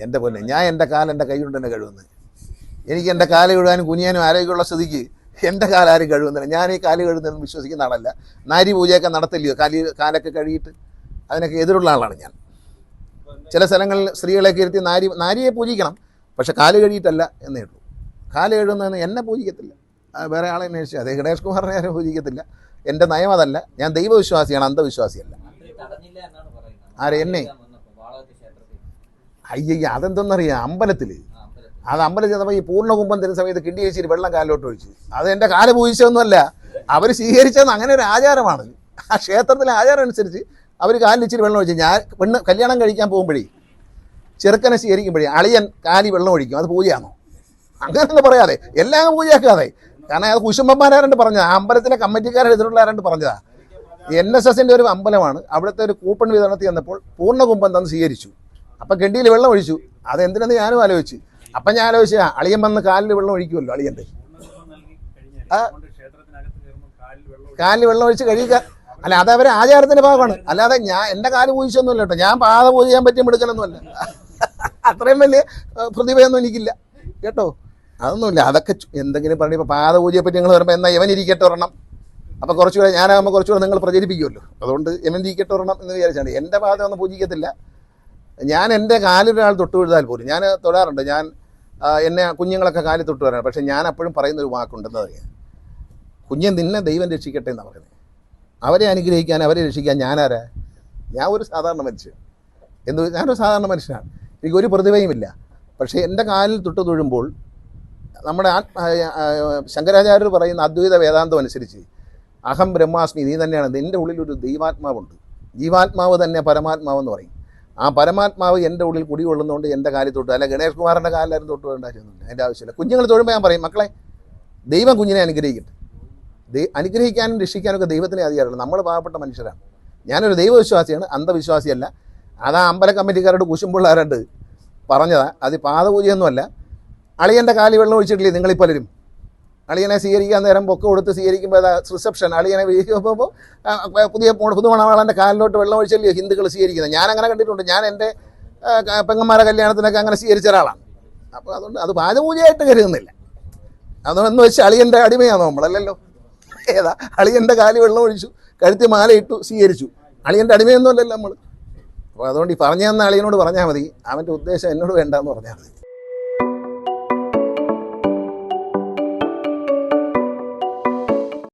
എൻ്റെ പൊന്നെ, ഞാൻ എൻ്റെ കാല് എൻ്റെ കൈ കൊണ്ട് തന്നെ കഴുകുന്നത്. എനിക്ക് എൻ്റെ കാല് കഴുകാനും കുനിയാനും ആരോഗ്യമുള്ള സ്ഥിതിക്ക് എൻ്റെ കാലാരും കഴുകുന്നില്ല. ഞാൻ ഈ കാല് കഴുകുന്നതെന്ന് വിശ്വസിക്കുന്ന ആളല്ല. നാരി പൂജയൊക്കെ നടത്തില്ലയോ, കാലൊക്കെ കഴുകിയിട്ട്? അതിനൊക്കെ എതിരുള്ള ആളാണ് ഞാൻ. ചില സ്ഥലങ്ങളിൽ സ്ത്രീകളെയൊക്കെ ഇരുത്തി നാരിയെ പൂജിക്കണം, പക്ഷെ കാല് കഴുകിയിട്ടല്ല എന്നേ ഉള്ളൂ. കാല് കഴുകുന്നതെന്ന് എന്നെ പൂജിക്കത്തില്ല, വേറെ ആളെ അന്വേഷിച്ചു. അതേ ഗണേഷ് കുമാറിനെ ആരും പൂജിക്കത്തില്ല. എൻ്റെ നയം അതല്ല. ഞാൻ ദൈവവിശ്വാസിയാണ്, അന്ധവിശ്വാസിയല്ല. ആരെ? എന്നെ? അയ്യ, അതെന്തെന്നറിയാം, അമ്പലത്തിൽ ചെന്നപ്പോൾ ഈ പൂർണ്ണകുംഭം തരുന്ന സമയത്ത് കിണ്ടി വെച്ചിട്ട് വെള്ളം കാലിലോട്ട് ഒഴിച്ചു. അത് എൻ്റെ കാല് പൂജിച്ചതൊന്നുമല്ല, അവർ സ്വീകരിച്ചതെന്ന്. അങ്ങനെ ഒരു ആചാരമാണ്. ആ ക്ഷേത്രത്തിലെ ആചാരം അനുസരിച്ച് അവർ കാലിൽ ഇച്ചിരി വെള്ളം ഒഴിച്ചു. ഞാൻ കല്യാണം കഴിക്കാൻ പോകുമ്പോഴേ, ചെറുക്കനെ സ്വീകരിക്കുമ്പോഴേ അളിയൻ കാലി വെള്ളം ഒഴിക്കും. അത് പൂജയാണോ? അങ്ങനെയൊന്നും പറയാതെ, എല്ലാം പൂജയാക്കാതെ. കാരണം അത് കുശുംബന്മാരാരണ്ട് പറഞ്ഞതാ, അമ്പലത്തിലെ കമ്മിറ്റിക്കാരെതിരുള്ളാരണ്ട് പറഞ്ഞതാ. NSSൻ്റെ ഒരു അമ്പലമാണ്. അവിടുത്തെ ഒരു കൂപ്പൺ വിതരണത്തിൽ വന്നപ്പോൾ പൂർണ്ണകുംഭം തന്ന് സ്വീകരിച്ചു. അപ്പം കെണ്ടിയിൽ വെള്ളം ഒഴിച്ചു. അതെന്തിനെന്ന് ഞാനും ആലോചിച്ചു. അപ്പം ഞാൻ ആലോചിച്ച, അളിയൻ വന്ന് കാലിൽ വെള്ളം ഒഴിക്കുമല്ലോ, അളിയൻ്റെ കാലിൽ വെള്ളം ഒഴിച്ച് കഴിയുക. അല്ല, അതവരെ ആചാരത്തിൻ്റെ ഭാഗമാണ്. അല്ലാതെ എൻ്റെ കാല് പൂജിച്ചൊന്നുമില്ല കേട്ടോ. ഞാൻ പാത പൂജ ചെയ്യാൻ പറ്റിയ എടുക്കലൊന്നുമല്ല. അത്രയും വലിയ പ്രതിഭയൊന്നും എനിക്കില്ല കേട്ടോ. അതൊന്നുമില്ല. അതൊക്കെ എന്തെങ്കിലും പറഞ്ഞു. ഇപ്പോൾ പാത പൂജയെ പറ്റി നിങ്ങൾ പറയുമ്പോൾ എന്നാൽ യവൻ ഇരിക്കട്ടെ ഒരെണ്ണം. അപ്പോൾ കുറച്ചുകൂടെ ഞാനാകുമ്പോൾ കുറച്ചുകൂടെ നിങ്ങൾ പ്രചരിപ്പിക്കുമല്ലോ. അതുകൊണ്ട് യവൻ ഇരിക്കട്ടെ ഒരെണ്ണം എന്ന് വിചാരിച്ചാണ്. എൻ്റെ പാത ഒന്നും പൂജിക്കത്തില്ല. ഞാൻ എൻ്റെ കാലിലൊരാൾ തൊട്ട് വീഴുതാൽ പോലും ഞാൻ തൊടാറുണ്ട്. ഞാൻ എന്നെ കുഞ്ഞുങ്ങളൊക്കെ കാലിൽ തൊട്ട് വരാറ്. പക്ഷേ ഞാൻ അപ്പോഴും പറയുന്നൊരു വാക്കുണ്ടെന്ന് അറിയാം, കുഞ്ഞെ നിന്നെ ദൈവം രക്ഷിക്കട്ടെ എന്നാണ് പറയുന്നത്. അവരെ അനുഗ്രഹിക്കാൻ, അവരെ രക്ഷിക്കാൻ ഞാനാരാ? ഞാൻ ഒരു സാധാരണ മനുഷ്യൻ. ഞാനൊരു സാധാരണ മനുഷ്യനാണ്. എനിക്കൊരു പ്രതിഭയുമില്ല. പക്ഷേ എൻ്റെ കാലിൽ തൊട്ട് തൊഴുമ്പോൾ നമ്മുടെ ശങ്കരാചാര്യർ പറയുന്ന അദ്വൈത വേദാന്തം അനുസരിച്ച് അഹം ബ്രഹ്മാസ്മി, നീ തന്നെയാണ്. നിൻ്റെ ഉള്ളിലൊരു ദൈവാത്മാവുണ്ട്. ജീവാത്മാവ് തന്നെ പരമാത്മാവെന്ന് പറയും. ആ പരമാത്മാവ് എൻ്റെ ഉള്ളിൽ കുടികൊള്ളുന്നതുകൊണ്ട് എൻ്റെ കാലിൽ തൊട്ട്. അല്ല, ഗണേഷ് കുമാറിൻ്റെ കാലിലാരും തൊട്ട് വേണ്ടായിരുന്നില്ല. അതിൻ്റെ ആവശ്യമില്ല. കുഞ്ഞുങ്ങൾ തൊഴുമ്പോൾ ഞാൻ പറയും, മക്കളെ ദൈവം കുഞ്ഞിനെ അനുഗ്രഹിക്കട്ടെ. അനുഗ്രഹിക്കാനും രക്ഷിക്കാനൊക്കെ ദൈവത്തിനെ അധികാരമുള്ളൂ. നമ്മൾ പാവപ്പെട്ട മനുഷ്യരാണ്. ഞാനൊരു ദൈവവിശ്വാസിയാണ്, അന്ധവിശ്വാസിയല്ല. അതാ അമ്പല കമ്മിറ്റിക്കാരോട് കുശുമ്പുള്ളവരുണ്ട് പറഞ്ഞതാ. അത് പാദപൂജയൊന്നുമല്ല. അളിയൻ്റെ കാലി വെള്ളം ഒഴിച്ചിട്ടില്ലേ നിങ്ങളിപ്പലരും? അളിയനെ സ്വീകരിക്കാൻ നേരം പൊക്കെ കൊടുത്ത് സ്വീകരിക്കുമ്പോൾ അതാ റിസപ്ഷൻ. അളിയനെ വീശിക്കുമ്പോൾ പുതുമണവാളൻ്റെ കാലിലോട്ട് വെള്ളം ഒഴിച്ചല്ലേ ഹിന്ദുക്കൾ സ്വീകരിക്കുന്നത്. ഞാൻ അങ്ങനെ കണ്ടിട്ടുണ്ട്. ഞാൻ എൻ്റെ പെങ്ങന്മാരെ കല്യാണത്തിനൊക്കെ അങ്ങനെ സ്വീകരിച്ച ഒരാളാണ്. അപ്പോൾ അതുകൊണ്ട് അത് പാദപൂജയായിട്ട് കരുതുന്നില്ല. അതൊന്ന് വെച്ച് അളിയൻ്റെ അടിമയാണോ നമ്മളല്ലല്ലോ? ഏതാ അളിയൻ്റെ കാലി വെള്ളം ഒഴിച്ചു, കഴുത്തി മാലയിട്ടു, സ്വീകരിച്ചു. അളിയൻ്റെ അടിമയൊന്നുമല്ലല്ലോ നമ്മൾ. അപ്പോൾ അതുകൊണ്ട് ഈ പറഞ്ഞു തന്ന അളിയനോട് പറഞ്ഞാൽ മതി, അവൻ്റെ ഉദ്ദേശം എന്നോട് വേണ്ടെന്ന് പറഞ്ഞാൽ മതി.